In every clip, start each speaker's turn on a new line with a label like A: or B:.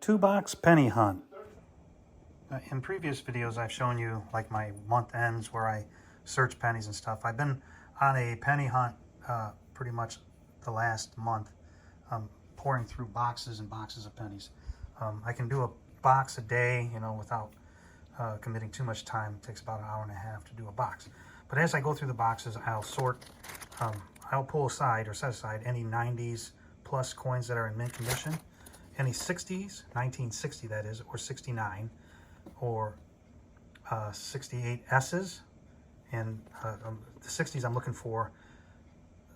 A: Two box penny hunt. In previous videos, I've shown you like my month ends where I search pennies and stuff. I've been on a penny hunt pretty much the last month, pouring through boxes and boxes of pennies. I can do a box a day, without committing too much time. It takes about an hour and a half to do a box. But as I go through the boxes, I'll sort, I'll pull aside or set aside any 90s plus coins that are in mint condition. Any 60s, 1960 that is, or 69, or 68 S's. And the 60s I'm looking for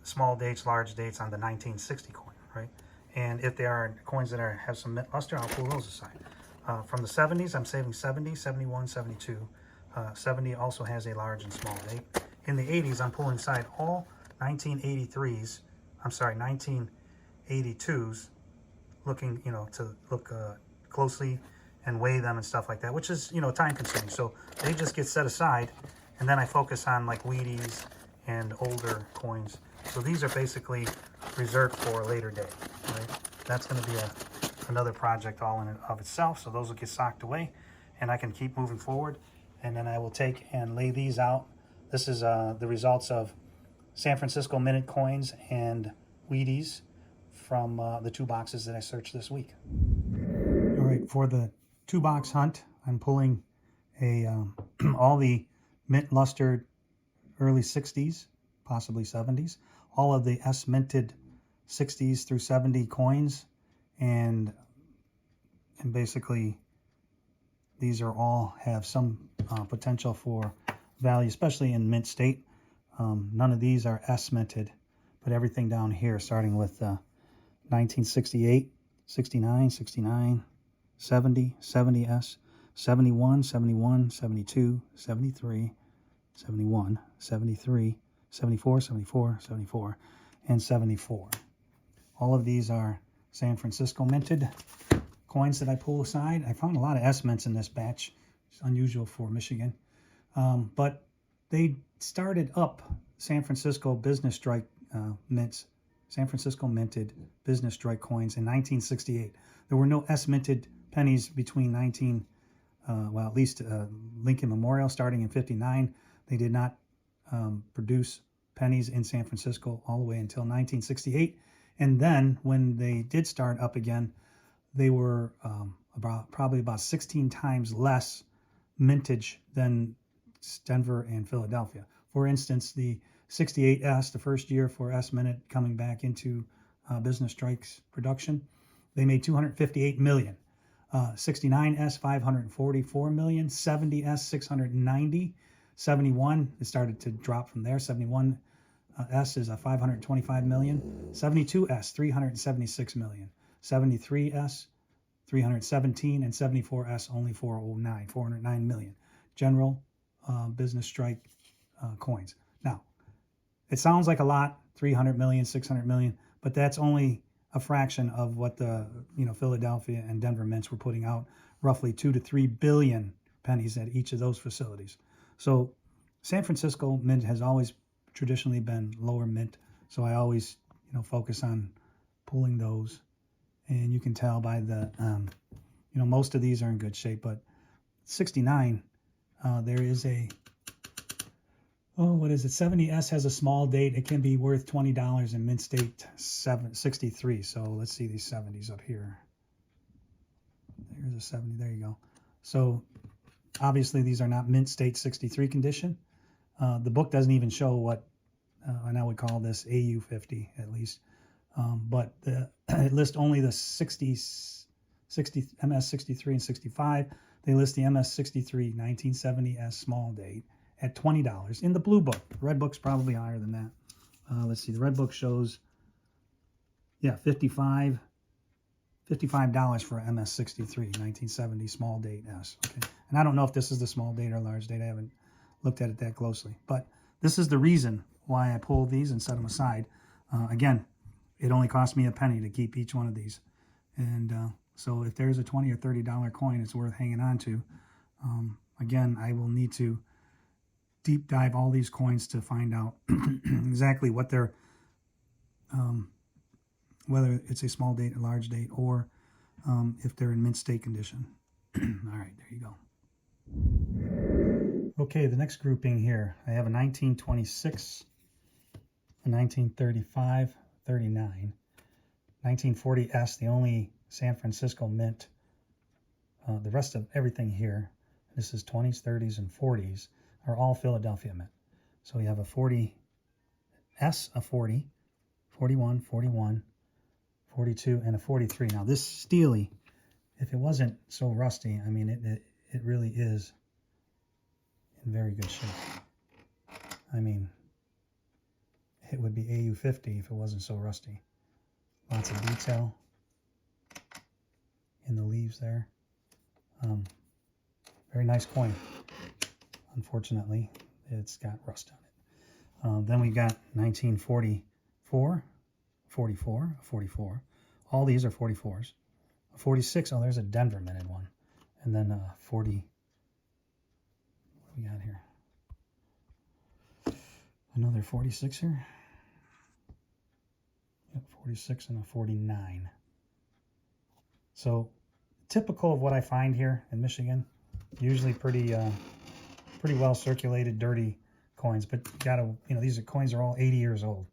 A: small dates, large dates on the 1960 coin, right? And if they are coins that have some mint luster, I'll pull those aside. From the 70s, I'm saving 70, 71, 72. 70 also has a large and small date. In the 80s, I'm pulling aside all 1982s, looking, to look closely and weigh them and stuff like that, which is, time consuming. So they just get set aside, and then I focus on like Wheaties and older coins. So these are basically reserved for a later day, right? That's going to be another project all in and of itself. So those will get socked away, and I can keep moving forward. And then I will take and lay these out. This is the results of San Francisco minted coins and Wheaties from the two boxes that I searched this week. All right, for the two box hunt, I'm pulling all the mint lustered early 60s, possibly 70s, all of the S minted 60s through 70 coins, and basically these are all have some potential for value, especially in mint state. None of these are S minted, but everything down here, starting with 1968, 69, 69, 70, 70S, 71, 71, 72, 73, 71, 73, 74, 74, 74, and 74. All of these are San Francisco minted coins that I pull aside. I found a lot of S mints in this batch. It's unusual for Michigan. But they started up San Francisco business strike mints, San Francisco minted business strike coins in 1968. There were no S minted pennies between at least Lincoln Memorial starting in 59. They did not produce pennies in San Francisco all the way until 1968. And then when they did start up again, they were probably about 16 times less mintage than Denver and Philadelphia. For instance, the 68S, the first year for S minted coming back into business strikes production, they made 258 million. 69S 544 million, 70S 690, 71 it started to drop from there. 71 S is a 525 million, 72S 376 million, 73S 317, and 74S only 409 million. General business strike coins. Now, it sounds like a lot, 300 million, 600 million, but that's only a fraction of what the Philadelphia and Denver mints were putting out, roughly 2 to 3 billion pennies at each of those facilities. So San Francisco mint has always traditionally been lower mint, so I always focus on pulling those. And you can tell by the most of these are in good shape, but 69 there is a 70S has a small date. It can be worth $20 in mint state 63. So let's see these 70s up here. There's a 70. There you go. So obviously these are not mint state 63 condition. The book doesn't even show what, and I would call this AU50 at least. But it lists only the 60 MS63 and 65. They list the MS63 1970S small date at $20 in the blue book. The red book's probably higher than that. Let's see. The red book shows, $55 for MS63 1970 small date S. Okay, and I don't know if this is the small date or large date. I haven't looked at it that closely, but this is the reason why I pulled these and set them aside. Again, it only cost me a penny to keep each one of these, and so if there's a $20 or $30 coin, it's worth hanging on to. Again, I will need to deep dive all these coins to find out exactly what they're, whether it's a small date, a large date, or if they're in mint state condition. All right, there you go. Okay, the next grouping here, I have a 1926, a 1935, 39, 1940S, the only San Francisco mint. The rest of everything here, this is 20s, 30s, and 40s, are all Philadelphia mint. So we have a 40S, a 40, 41, 41, 42, and a 43. Now this Steely, if it wasn't so rusty, I mean, it really is in very good shape. I mean, it would be AU50 if it wasn't so rusty. Lots of detail in the leaves there. Very nice coin. Unfortunately, it's got rust on it. Then we got 1944, 44, 44. All these are 44s. 46, oh, there's a Denver minted one. And then 40, what do we got here? Another 46 here. Yep, 46 and a 49. So typical of what I find here in Michigan, usually pretty well circulated, dirty coins. But you gotta, these coins are all 80 years old.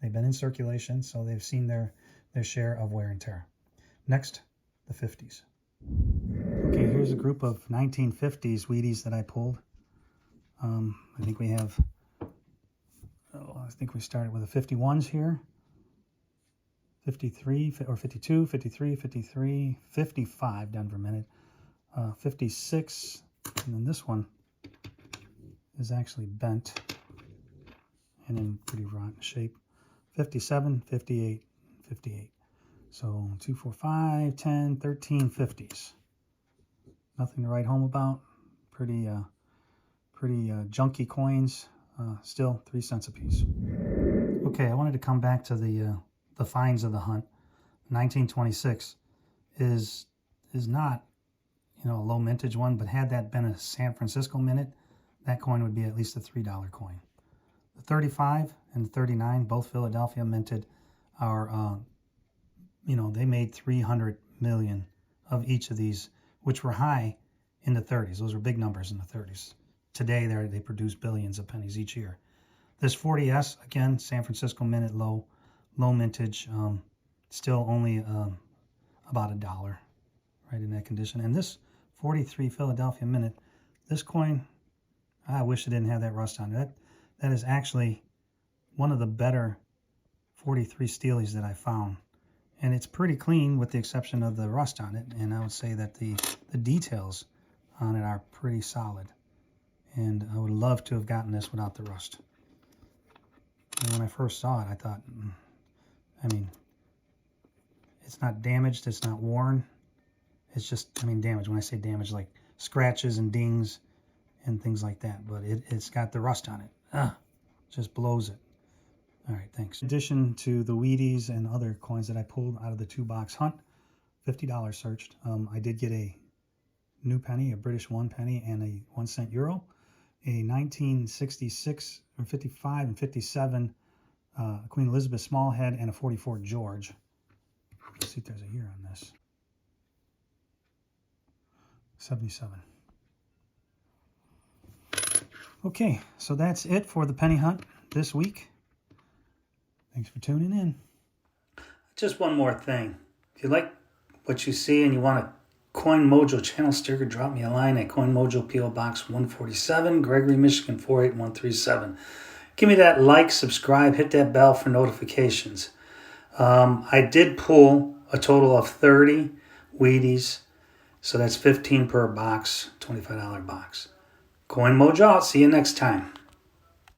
A: They've been in circulation, so they've seen their share of wear and tear. Next, the 50s. Okay, here's a group of 1950s Wheaties that I pulled. I think we have, I think we started with the 51s here. 53 or 52, 53, 53, 55 Denver minute, 56, and then this one is actually bent and in pretty rotten shape. 57, 58, 58. So 2, 4, 5, 10, 13 50s. Nothing to write home about. Pretty junky coins. Still 3 cents a piece. Okay, I wanted to come back to the finds of the hunt. 1926 is not, a low mintage one, but had that been a San Francisco minute, that coin would be at least a $3 coin. The 35 and the 39, both Philadelphia minted, are, they made 300 million of each of these, which were high in the 30s. Those were big numbers in the 30s. Today, they produce billions of pennies each year. This 40S, again, San Francisco minute, low mintage, still only about $1, right, in that condition. And this 43 Philadelphia minute, this coin, I wish it didn't have that rust on it. That is actually one of the better 43 Steelies that I found. And it's pretty clean with the exception of the rust on it. And I would say that the details on it are pretty solid. And I would love to have gotten this without the rust. And when I first saw it, I thought, I mean, it's not damaged, it's not worn. It's just, damaged. When I say damaged, like scratches and dings and things like that. But it's got the rust on it. Just blows it. All right, thanks. In addition to the Wheaties and other coins that I pulled out of the 2-box hunt, $50 searched, I did get a new penny, a British 1 penny, and a 1 cent euro, a 1966 or 55 and 57 Queen Elizabeth Smallhead, and a 44 George. Let's see if there's a year on this. 77. Okay, so that's it for the penny hunt this week. Thanks for tuning in. Just one more thing. If you like what you see and you want a Coin Mojo channel sticker, drop me a line at Coin Mojo P.O. Box 147, Gregory, Michigan 48137. Give me that like, subscribe, hit that bell for notifications. I did pull a total of 30 Wheaties, so that's 15 per box, $25 box. Coin Mojo out. See you next time.